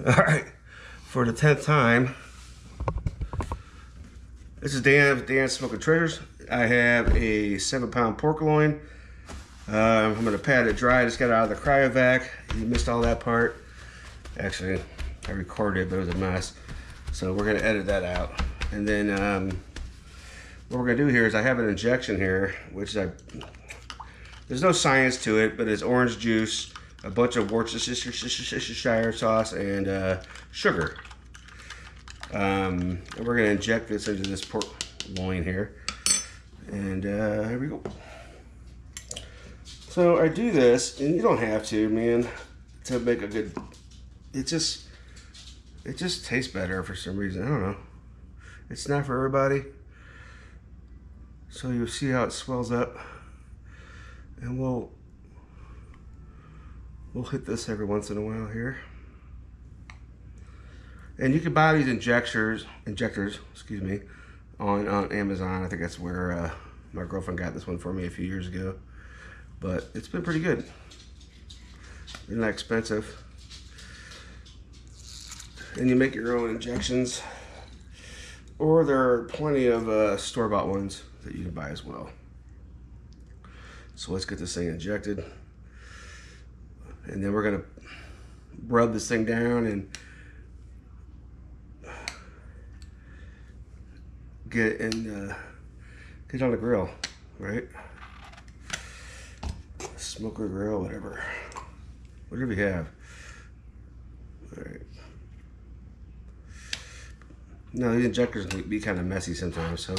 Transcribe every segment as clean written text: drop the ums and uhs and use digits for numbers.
Alright, for the 10th time, this is Dan Smoking Treasures. I have a 7-pound pork loin. I'm going to pat it dry. I just got it out of the cryovac. You missed all that part. Actually, I recorded it, but it was a mess. So we're going to edit that out. And then what we're going to do here is I have an injection here, which there's no science to it, but it's orange juice, a bunch of Worcestershire sauce, and sugar. And we're going to inject this into this pork loin here. And here we go. So I do this, and you don't have to, man, to make a good, it just tastes better for some reason. I don't know. It's not for everybody. So you'll see how it swells up. And we'll hit this every once in a while here. And you can buy these injectors, excuse me, on Amazon. I think that's where my girlfriend got this one for me a few years ago. But it's been pretty good. They're not expensive. And you make your own injections. Or there are plenty of store-bought ones that you can buy as well. So let's get this thing injected. And then we're gonna rub this thing down and get it on the grill, right? Smoker grill, whatever you have. All right. No, these injectors can be kind of messy sometimes, so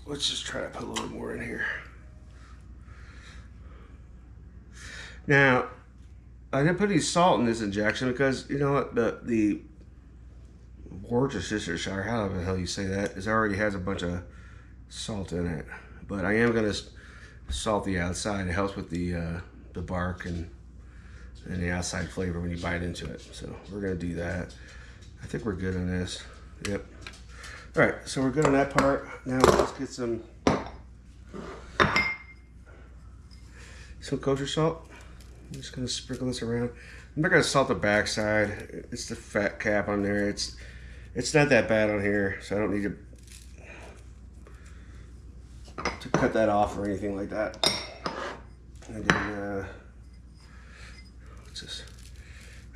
let's just try to put a little bit more in here. Now, I didn't put any salt in this injection because, you know what, the Worcestershire, how the hell you say that, is already has a bunch of salt in it. But I am going to salt the outside. It helps with the bark and the outside flavor when you bite into it. So we're going to do that. I think we're good on this. Yep. All right, so we're good on that part. Now let's get some kosher salt. I'm just going to sprinkle this around. I'm not going to salt the backside. It's the fat cap on there. It's not that bad on here, so I don't need to cut that off or anything like that. And then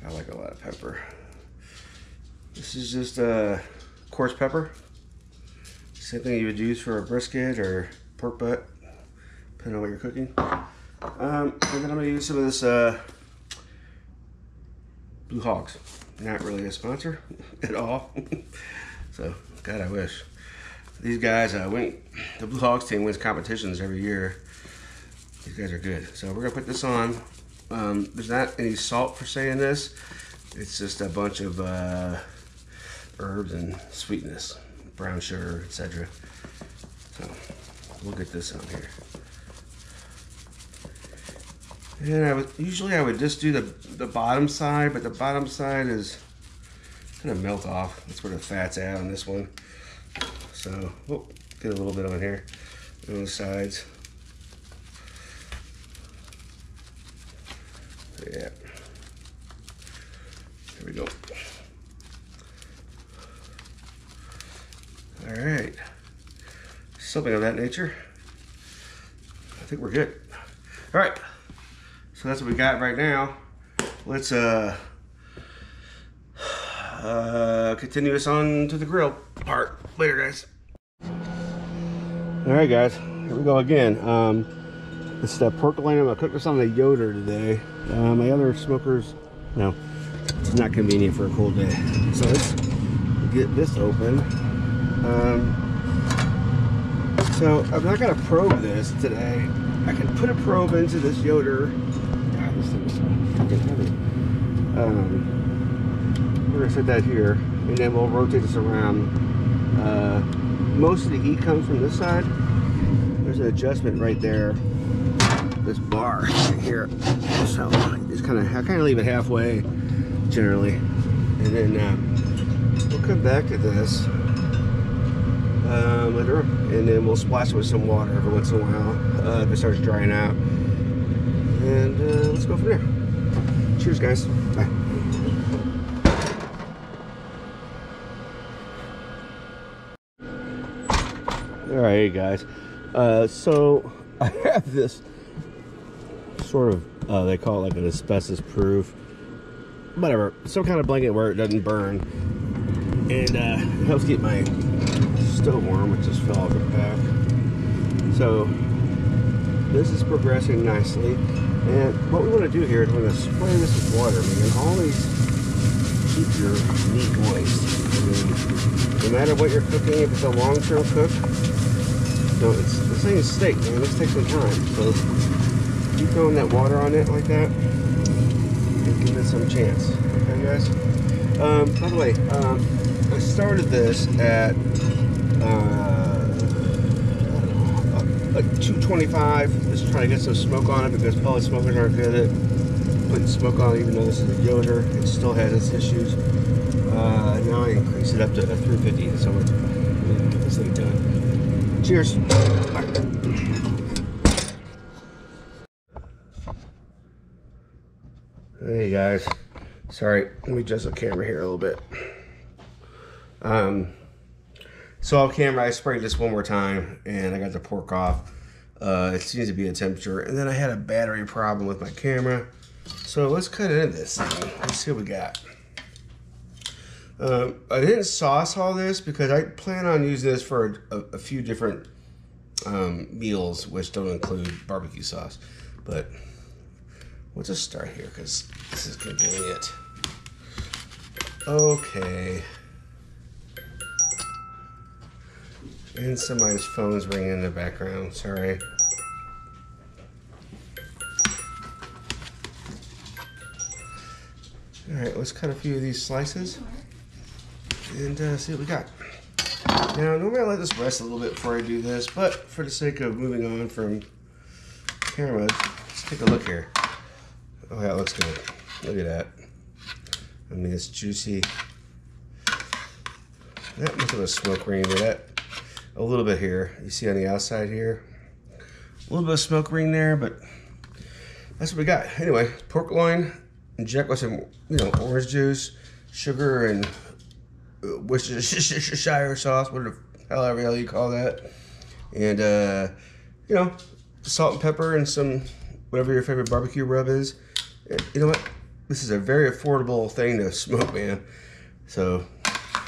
I like a lot of pepper. This is just coarse pepper. Same thing you would use for a brisket or pork butt, depending on what you're cooking. And then I'm gonna use some of this Blue Hogs. Not really a sponsor at all. So, God, I wish. These guys, the Blue Hogs team wins competitions every year. These guys are good. So we're gonna put this on. There's not any salt per se in this. It's just a bunch of herbs and sweetness, brown sugar, etc. So we'll get this on here. And usually I would just do the bottom side, but the bottom side is kind of melt off. That's where the fat's at on this one. So we'll get a little bit on here on the sides. Yeah. There we go. All right. Something of that nature. I think we're good. All right. So that's what we got right now. Let's continue this on to the grill part later, guys. All right, guys. Here we go again. This is that pork loin. I'm gonna cook this on the Yoder today. My other smokers, no, it's not convenient for a cold day. So let's get this open. So I'm not gonna probe this today. I can put a probe into this Yoder. God, this thing is so freaking heavy. We're gonna set that here, and then we'll rotate this around. Most of the heat comes from this side. There's an adjustment right there. This bar right here. So it's I kind of leave it halfway generally, and then we'll come back to this later, and then we'll splash it with some water every once in a while if it starts drying out. and let's go from there. Cheers, guys. Bye. All right, guys. So I have this sort of, they call it like an asbestos proof, whatever, some kind of blanket where it doesn't burn, and it helps keep my stove warm, which just fell off the back. So this is progressing nicely, and what we want to do here is we're going to spray this with water. I mean, always keep your meat moist. I mean, no matter what you're cooking, if it's a long-term cook, no, this ain't a steak, man. This takes some time. So keep throwing that water on it like that, and give it some chance. Okay, guys. By the way, I started this at like 225. Just trying to get some smoke on it because pellet smokers aren't good at putting smoke on it. Even though this is a Yoder, it still has its issues. Now I increase it up to 350, so we're gonna get this thing done. Cheers. Bye. Hey guys, sorry, let me adjust the camera here a little bit. So off camera I sprayed this one more time and I got the pork off. It seems to be a temperature, and then I had a battery problem with my camera. So let's cut into this thing. Let's see what we got. I didn't sauce all this because I plan on using this for a few different meals, which don't include barbecue sauce. But we'll just start here because this is convenient. Okay. And somebody's phone's ringing in the background. Sorry. All right, let's cut a few of these slices and see what we got. Now, normally I let this rest a little bit before I do this, but for the sake of moving on from camera, let's take a look here. Oh, that looks good. Look at that. I mean, it's juicy. Not much of a smoke ring to that. A little bit here. You see on the outside here. A little bit of smoke ring there, but that's what we got. Anyway, pork loin, inject with some, orange juice, sugar, and Worcestershire sauce, whatever the hell you call that. And, salt and pepper and some, whatever your favorite barbecue rub is. And you know what? This is a very affordable thing to smoke, man. So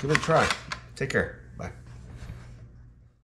give it a try. Take care.